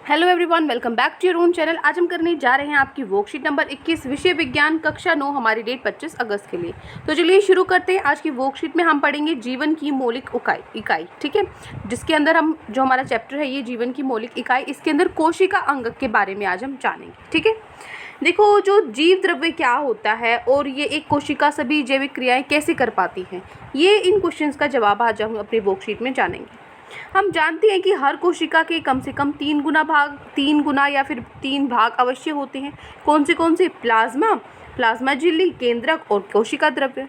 Hello everyone, welcome back to your own channel. आज हम करने जा रहे हैं आपकी वर्कशीट नंबर 21 विषय विज्ञान कक्षा 9, हमारी डेट 25 अगस्त के लिए। तो चलिए शुरू करते हैं। आज की वर्कशीट में हम पढ़ेंगे जीवन की मौलिक इकाई, ठीक है, जिसके अंदर हम जो हमारा चैप्टर है ये जीवन की मौलिक इकाई, इसके अंदर कोशिका अंग के बारे में आज हम जानेंगे। ठीक है, देखो जो जीव द्रव्य क्या होता है और ये एक कोशिका सभी जैविक क्रियाएं कैसे कर पाती हैं, ये इन क्वेश्चंस का जवाब आज हम अपनी वर्कशीट में जानेंगे। हम जानते हैं कि हर कोशिका के कम से कम 3 गुना या फिर 3 भाग अवश्य होते हैं। कौन से? प्लाज्मा झिल्ली, केंद्रक और कोशिका द्रव्य।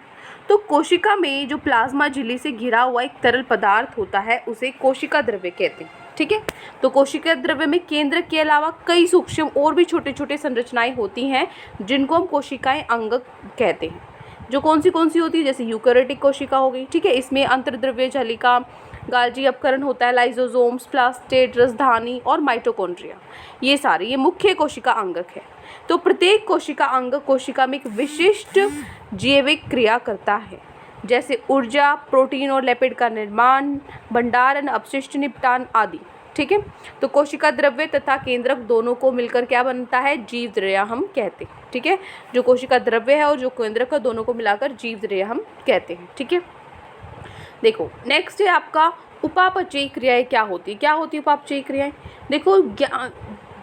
तो कोशिका में जो प्लाज्मा झिल्ली से घिरा हुआ एक तरल पदार्थ होता है उसे कोशिका द्रव्य कहते हैं। ठीक है, तो कोशिका द्रव्य में केंद्रक के अलावा कई सूक्ष्म और भी छोटे छोटे संरचनाएं होती हैं जिनको हम कोशिकाएं अंग कहते हैं। जो कौन सी होती है, जैसे यूकेरियोटिक कोशिका हो गई। ठीक है, इसमें अंतर्द्रव्य झल्लिका, गाल्जी अपकरण होता है, लाइसोसोम्स, प्लास्टेड, रसधानी और माइटोकॉन्ड्रिया, ये मुख्य कोशिका अंगक है। तो प्रत्येक कोशिका अंग कोशिका में एक विशिष्ट जैविक क्रिया करता है, जैसे ऊर्जा, प्रोटीन और लिपिड का निर्माण, भंडारण, अपशिष्ट निपटान आदि। ठीक है, तो कोशिका द्रव्य तथा केंद्रक दोनों को मिलकर क्या बनता है, जीव द्रव्य हम कहते हैं। ठीक है, जो कोशिका द्रव्य है और जो केंद्रक है दोनों को मिलाकर जीव द्रव्य हम कहते हैं। ठीक है, देखो नेक्स्ट है आपका उपापचयी क्रियाएं क्या होती है उपापचयी क्रियाएं। देखो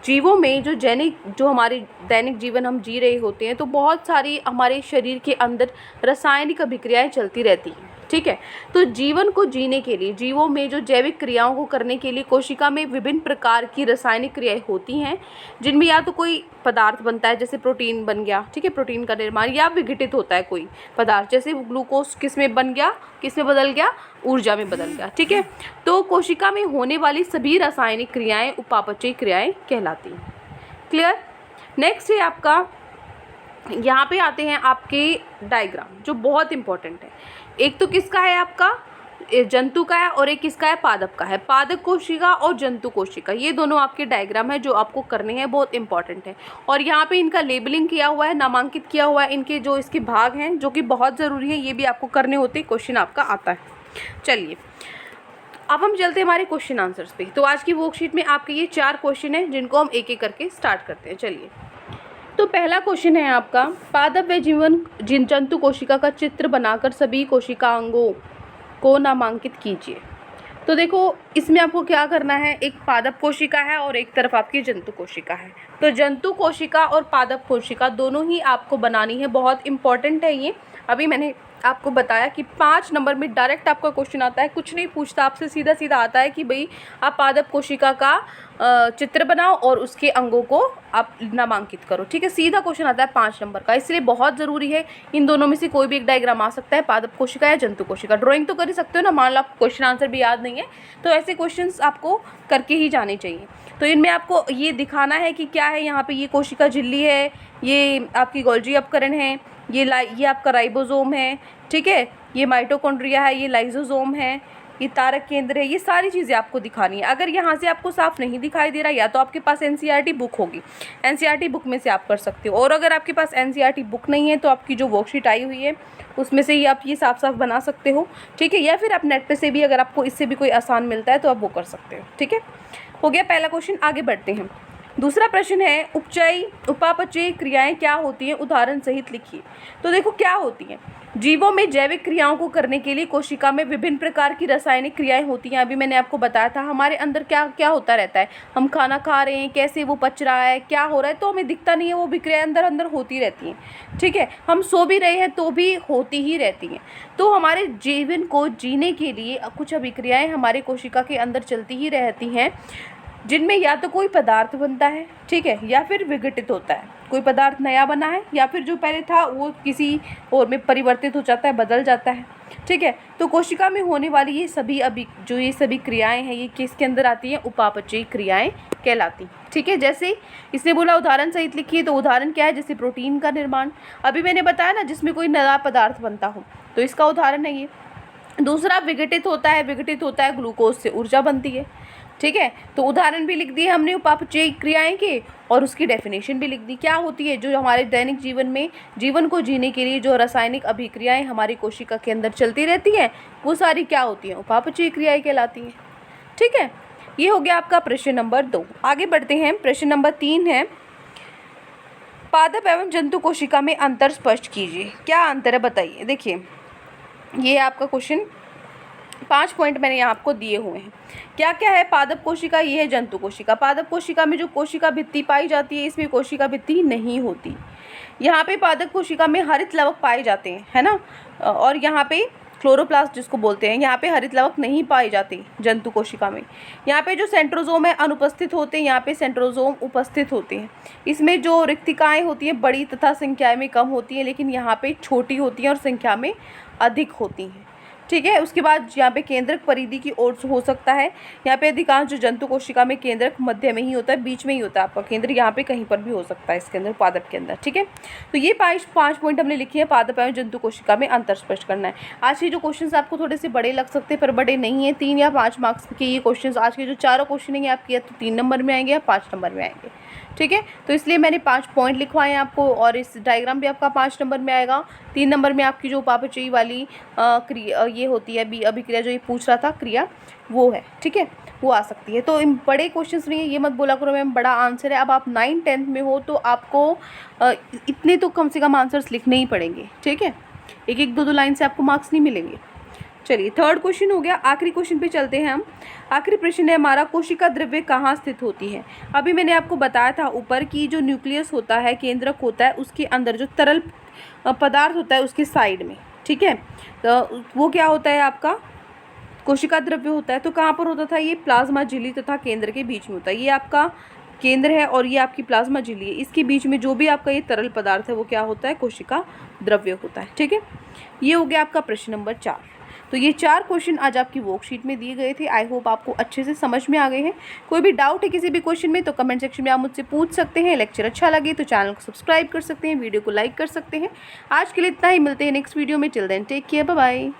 जीवों में जो हमारे दैनिक जीवन हम जी रहे होते हैं तो बहुत सारी हमारे शरीर के अंदर रासायनिक अभिक्रियाएं चलती रहती हैं। ठीक है, तो जीवन को जीने के लिए जीवों में जो जैविक क्रियाओं को करने के लिए कोशिका में विभिन्न प्रकार की रासायनिक क्रियाएं होती हैं, जिनमें या तो कोई पदार्थ बनता है, जैसे प्रोटीन बन गया। ठीक है, प्रोटीन का निर्माण, या विघटित होता है कोई पदार्थ, जैसे ग्लूकोज किस में बन गया, किस में बदल गया, ऊर्जा में बदल गया। ठीक है, तो कोशिका में होने वाली सभी रासायनिक क्रियाएं उपापचयी क्रियाएं कहलाती हैं। क्लियर। नेक्स्ट है आपका, यहाँ पे आते हैं आपके डायग्राम जो बहुत इंपॉर्टेंट है। एक तो किसका है, आपका जंतु का है, और एक किसका है, पादप का है। पादप कोशिका और जंतु कोशिका, ये दोनों आपके डायग्राम है जो आपको करने हैं, बहुत इंपॉर्टेंट है। और यहाँ पे इनका लेबलिंग किया हुआ है, नामांकित किया हुआ है, इनके जो इसके भाग हैं जो कि बहुत ज़रूरी है, ये भी आपको करने होते, क्वेश्चन आपका आता है। चलिए अब हम चलते हैं हमारे क्वेश्चन आंसर्स पे। तो आज की वर्कशीट में आपके ये 4 क्वेश्चन हैं जिनको हम एक एक करके स्टार्ट करते हैं। चलिए, तो पहला क्वेश्चन है आपका, पादप व जंतु कोशिका का चित्र बनाकर सभी कोशिका अंगों को नामांकित कीजिए। तो देखो इसमें आपको क्या करना है, एक पादप कोशिका है और एक तरफ आपकी जंतु कोशिका है। तो जंतु कोशिका और पादप कोशिका दोनों ही आपको बनानी है, बहुत इंपॉर्टेंट है ये। अभी मैंने आपको बताया कि 5 नंबर में डायरेक्ट आपका क्वेश्चन आता है, कुछ नहीं पूछता आपसे, सीधा सीधा आता है कि भाई आप पादप कोशिका का चित्र बनाओ और उसके अंगों को आप नामांकित करो। ठीक है, सीधा क्वेश्चन आता है 5 नंबर का, इसलिए बहुत ज़रूरी है। इन दोनों में से कोई भी एक डायग्राम आ सकता है, पादप कोशिका या जंतु कोशिका। ड्राइंग तो कर ही सकते हो ना, मान लो आपको क्वेश्चन आंसर भी याद नहीं है तो ऐसे क्वेश्चंस आपको करके ही जाने चाहिए। तो इनमें आपको ये दिखाना है कि क्या है, यहाँ पे ये कोशिका झिल्ली है, ये आपकी गोल्जी अपकरण है, ये आपका राइबोसोम है। ठीक है, ये माइटोकॉन्ड्रिया है, ये लाइसोसोम है, ये तारक केंद्र है, ये सारी चीज़ें आपको दिखानी है। अगर यहाँ से आपको साफ नहीं दिखाई दे रहा, या तो आपके पास एनसीईआरटी बुक होगी, एनसीईआरटी बुक में से आप कर सकते हो, और अगर आपके पास एनसीईआरटी बुक नहीं है तो आपकी जो वर्कशीट आई हुई है उसमें से ही आप ये साफ साफ बना सकते हो। ठीक है, या फिर आप नेट पे से भी, अगर आपको इससे भी कोई आसान मिलता है तो आप वो कर सकते हो। ठीक है, हो गया पहला क्वेश्चन। आगे बढ़ते हैं। दूसरा प्रश्न है, उपापचयी क्रियाएं क्या होती हैं, उदाहरण सहित लिखिए। तो देखो क्या होती हैं, जीवों में जैविक क्रियाओं को करने के लिए कोशिका में विभिन्न प्रकार की रासायनिक क्रियाएं होती हैं। अभी मैंने आपको बताया था हमारे अंदर क्या क्या होता रहता है, हम खाना खा रहे हैं, कैसे वो पच रहा है, क्या हो रहा है, तो हमें दिखता नहीं है, वो विक्रियाएं अंदर अंदर होती रहती हैं। ठीक है, हम सो भी रहे हैं तो भी होती ही रहती हैं। तो हमारे जीवन को जीने के लिए कुछ अभिक्रियाएं हमारे कोशिका के अंदर चलती ही रहती हैं, जिनमें या तो कोई पदार्थ बनता है, ठीक है, या फिर विघटित होता है, कोई पदार्थ नया बना है, या फिर जो पहले था वो किसी और में परिवर्तित हो जाता है, बदल जाता है। ठीक है, तो कोशिका में होने वाली ये सभी क्रियाएं हैं, ये किसके अंदर आती हैं, उपापचयी क्रियाएं कहलाती हैं। ठीक है, जैसे इसने बोला उदाहरण सहित लिखिए, तो उदाहरण क्या है, जैसे प्रोटीन का निर्माण, अभी मैंने बताया ना, जिसमें कोई नया पदार्थ बनता हो, तो इसका उदाहरण है ये। दूसरा विघटित होता है ग्लूकोज से ऊर्जा बनती है। ठीक है, तो उदाहरण भी लिख दिए हमने उपापचयी क्रियाएं के, और उसकी डेफिनेशन भी लिख दी। क्या होती है, जो हमारे दैनिक जीवन में जीवन को जीने के लिए जो रासायनिक अभिक्रियाएं हमारी कोशिका के अंदर चलती रहती हैं, वो सारी क्या होती हैं, उपापचयी क्रियाएं कहलाती हैं। ठीक है, ये हो गया आपका प्रश्न नंबर 2। आगे बढ़ते हैं, प्रश्न नंबर 3 है, पादप एवं जंतु कोशिका में अंतर स्पष्ट कीजिए। क्या अंतर है बताइए। देखिए ये आपका क्वेश्चन 5 पॉइंट मैंने यहाँ आपको दिए हुए हैं। क्या क्या है पादप कोशिका, ये है जंतु कोशिका। पादप कोशिका में जो कोशिका भित्ति पाई जाती है, इसमें कोशिका भित्ति नहीं होती। यहाँ पे पादप कोशिका में हरित लवक पाए जाते हैं, है ना, और यहाँ पे क्लोरोप्लास्ट जिसको बोलते हैं, यहाँ पे हरित लवक नहीं पाए जाते जंतु कोशिका में। यहाँ पे जो सेंट्रोजोम है अनुपस्थित होते हैं, यहाँ पे सेंट्रोजोम उपस्थित होते हैं। इसमें जो रिक्तिकाएँ होती हैं बड़ी तथा संख्या में कम होती हैं, लेकिन यहाँ पे छोटी होती हैं और संख्या में अधिक होती हैं। ठीक है, उसके बाद यहाँ पे केंद्रक परिधि की ओर हो सकता है। यहाँ पे अधिकांश जो जंतु कोशिका में केंद्रक मध्य में ही होता है, बीच में ही होता है आपका केंद्र, यहाँ पे कहीं पर भी हो सकता है इसके अंदर, पादप के अंदर। ठीक है, तो ये 5 पॉइंट हमने लिखे हैं, पादप एवं जंतु कोशिका में अंतर स्पष्ट करना है। आज के जो क्वेश्चन आपको थोड़े से बड़े लग सकते हैं पर बड़े नहीं है, 3 या 5 मार्क्स के ये क्वेश्चन। आज के जो चारों क्वेश्चन है आपके या तो 3 नंबर में आएंगे या 5 नंबर में आएंगे। ठीक है, तो इसलिए मैंने 5 पॉइंट लिखवाए हैं आपको, और इस डायग्राम भी आपका 5 नंबर में आएगा। 3 नंबर में आपकी जो उपापचयी वाली क्रिया ये होती है अभिक्रिया, जो ये पूछ रहा था क्रिया, वो है। ठीक है, वो आ सकती है। तो इन बड़े क्वेश्चंस नहीं है, ये मत बोला करो मैम बड़ा आंसर है। अब आप 9th 10th में हो तो आपको इतने तो कम से कम आंसर्स लिखने ही पड़ेंगे। ठीक है, एक एक 2 लाइन से आपको मार्क्स नहीं मिलेंगे। चलिए 3rd क्वेश्चन हो गया। आखिरी क्वेश्चन पे चलते हैं हम। आखिरी प्रश्न है हमारा, कोशिका द्रव्य कहाँ स्थित होती है। अभी मैंने आपको बताया था ऊपर की जो न्यूक्लियस होता है, केंद्रक होता है, उसके अंदर जो तरल पदार्थ होता है उसके साइड में। ठीक है, तो वो क्या होता है आपका कोशिका द्रव्य होता है। तो कहाँ पर होता था ये, प्लाज्मा झिल्ली तथा केंद्र के बीच में होता है। ये आपका केंद्र है और ये आपकी प्लाज्मा झिल्ली है, इसके बीच में जो भी आपका ये तरल पदार्थ है वो क्या होता है, कोशिका द्रव्य होता है। ठीक है, ये हो गया आपका प्रश्न नंबर 4। तो ये 4 क्वेश्चन आज आपकी वर्कशीट में दिए गए थे। आई होप आपको अच्छे से समझ में आ गए हैं। कोई भी डाउट है किसी भी क्वेश्चन में तो कमेंट सेक्शन में आप मुझसे पूछ सकते हैं। लेक्चर अच्छा लगे तो चैनल को सब्सक्राइब कर सकते हैं, वीडियो को लाइक कर सकते हैं। आज के लिए इतना ही, मिलते हैं नेक्स्ट वीडियो में। Till then take care, bye bye.